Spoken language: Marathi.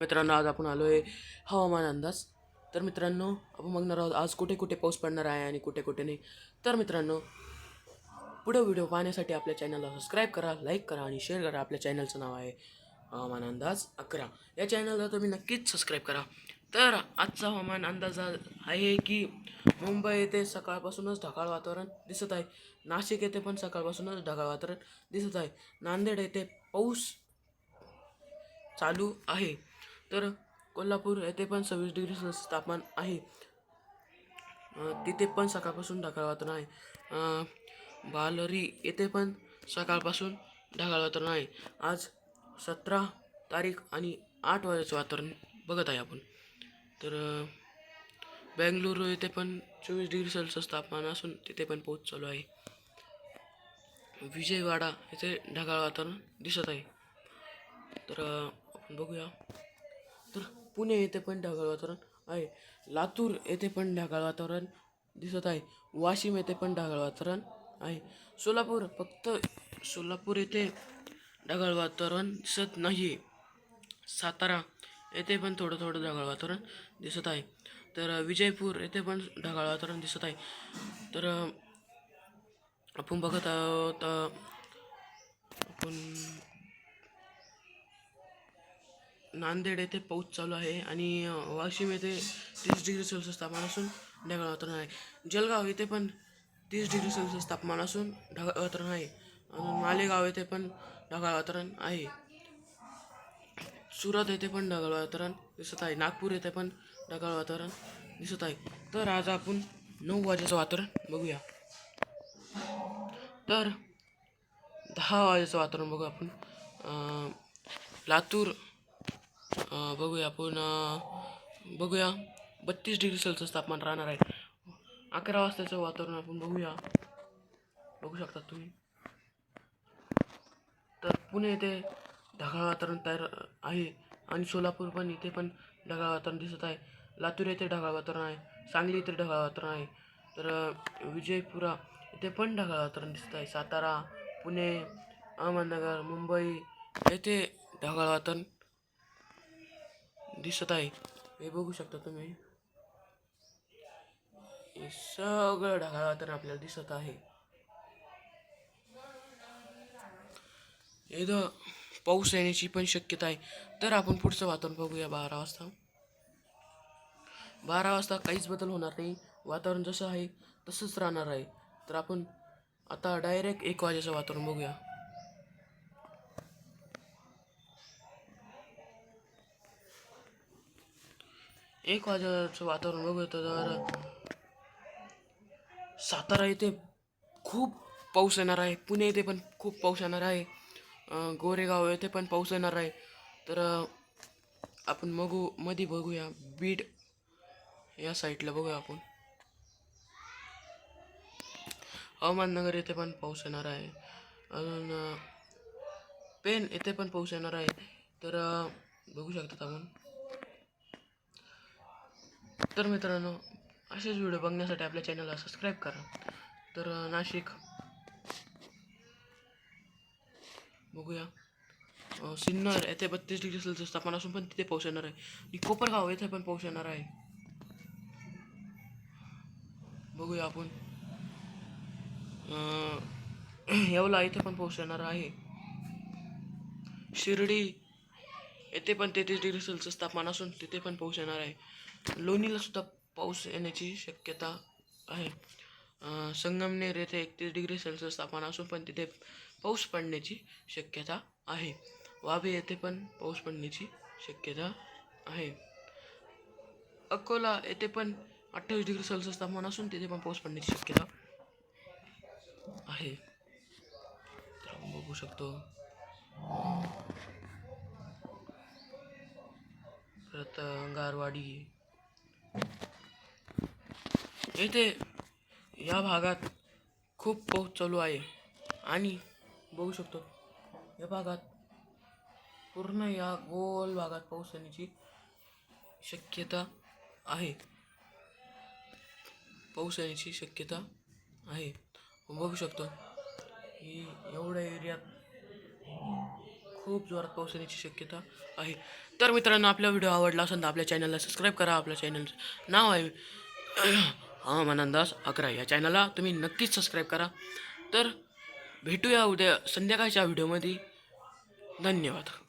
मित्रांनो, आज आपण आलो आहे हवामान अंदाज. तर मित्रांनो, आपण बघणार आहोत आज कुठे कुठे पाऊस पडणार आहे आणि कुठे कुठे नाही. तर मित्रांनो, पुढे व्हिडिओ पाहण्यासाठी आपल्या चॅनलला सबस्क्राईब करा, लाईक करा आणि शेअर करा. आपल्या चॅनलचं नाव आहे हवामान अंदाज 11. या चॅनलला तुम्ही नक्कीच सबस्क्राईब करा. तर आजचा हवामान अंदाज आहे की मुंबई येथे सकाळपासूनच ढगाळ वातावरण दिसत आहे. नाशिक येथे पण सकाळपासूनच ढगाळ वातावरण दिसत आहे. नांदेड येथे पाऊस चालू आहे. तर कोल्हापूर येथे पण 26 डिग्री सेल्सिअस तापमान आहे. तिथे पण सकाळपासून ढगाळ वातावरण आहे. बालरी येथे पण सकाळपासून ढगाळ वातावरण आहे. आज 17 तारीख आणि 8 वाजेचं वातावरण बघत आहे आपण. तर बेंगलुरू येथे पण 24 डिग्री सेल्सिअस तापमान असून तिथे पण पाऊस चालू आहे. विजयवाडा येथे ढगाळ वातावरण दिसत आहे. तर आपण बघूया. तर पुणे येथे पण ढगाळ वातावरण आहे. लातूर येथे पण ढगाळ वातावरण दिसत आहे. वाशिम येथे पण ढगाळ वातावरण आहे. सोलापूर येथे ढगाळ वातावरण दिसत नाही. सातारा येथे पण थोडं थोडं ढगाळ वातावरण दिसत आहे. तर विजयपूर येथे पण ढगाळ वातावरण दिसत आहे. तर आपण बघत आहोत. आपण नांदेड येथे पाऊस चालू आहे आणि वाशिम येथे 30 डिग्री सेल्सिअस तापमान असून ढगाळ वातावरण आहे. जळगाव येथे पण 30 डिग्री सेल्सिअस तापमान असून ढगाळ वातावरण आहे. आणि मालेगाव येथे पण ढगाळ वातावरण आहे. सुरत येथे पण ढगाळ वातावरण दिसत आहे. नागपूर येथे पण ढगाळ वातावरण दिसत आहे. तर आज आपण 9 वाजेचं वातावरण बघूया. तर 10 वाजेचं वातावरण बघू आपण. लातूर बघूया आपण. बघूया 32 डिग्री सेल्सिअस तापमान राहणार आहे. 11 वाजताचं वातावरण आपण बघूया. बघू शकता तुम्ही. तर पुणे येथे ढगाळ वातावरण तयार आहे आणि सोलापूर पण इथे पण ढगाळ वातावरण दिसत आहे. लातूर येथे ढगाळ वातावरण आहे. सांगली येथे ढगाळ वातावरण आहे. तर विजयपुरा येथे पण ढगाळ वातावरण दिसत आहे. सातारा, पुणे, अहमदनगर, मुंबई येथे ढगाळ वातावरण दिसत आहे. हे बघू शकता तुम्ही. हे सगळं ढगाळ वातावरण आपल्याला दिसत आहे. इथं पाऊस येण्याची पण शक्यता आहे. तर आपण पुढचं वातावरण बघूया. 12 वाजता. 12 वाजता काहीच बदल होणार नाही. वातावरण जसं आहे तसंच राहणार आहे. तर आपण आता डायरेक्ट 1 वाजेचं वातावरण बघूया. 1 वाजेचं वातावरण बघूया. तर सातारा येथे खूप पाऊस येणार आहे. पुणे येथे पण खूप पाऊस येणार आहे. गोरेगाव येथे पण पाऊस येणार आहे. तर आपण मध्ये बघूया. बीड या साईडला बघूया आपण. अहमदनगर येथे पण पाऊस येणार आहे. अजून पेन येथे पण पाऊस येणार आहे. तर बघू शकतात आपण. तर मित्रांनो, असेच व्हिडिओ बघण्यासाठी आपल्या चॅनलला सबस्क्राईब करा. तर नाशिक बघूया. सिन्नर येथे 32 डिग्री सेल्सिअस तापमान असून पण तिथे पाऊस येणार आहे. आणि कोपरगाव येथे पण पाऊस येणार आहे. बघूया आपण. येवला येथे पण पाऊस येणार आहे. शिर्डी येथे पण 33 डिग्री सेल्सिअस तापमान असून तिथे पण पाऊस येणार आहे. लोणीला सुद्धा पाऊस येण्याची शक्यता आहे. संगमनेर येथे 31 डिग्री सेल्सिअस तापमान असून पण तिथे पाऊस पडण्याची शक्यता आहे. वाबी येथे पण पाऊस पडण्याची शक्यता आहे. अकोला येथे पण 28 डिग्री सेल्सिअस तापमान असून तिथे पण पाऊस पडण्याची शक्यता आहे. तर आपण बघू शकतो. परत गारवाडी येथे या भागात खूप पाऊस चालू आहे आणि बघू शकतो या भागात पूर्ण या गोल भागात पाऊस येण्याची शक्यता आहे. पाऊस येण्याची शक्यता आहे. बघू शकतो की एवढ्या एरियात खूप जोरात पाऊस येण्याची शक्यता आहे. तर मित्रांनो, आपला व्हिडिओ आवडला असेल तर आपल्या चॅनलला सबस्क्राईब करा. आपल्या चॅनलचं नाव आहे हवामान अंदाज 11. या चॅनलला तुम्ही नक्कीच सबस्क्राईब करा. तर भेटूया उद्या संध्याकाळच्या व्हिडिओमध्ये. धन्यवाद.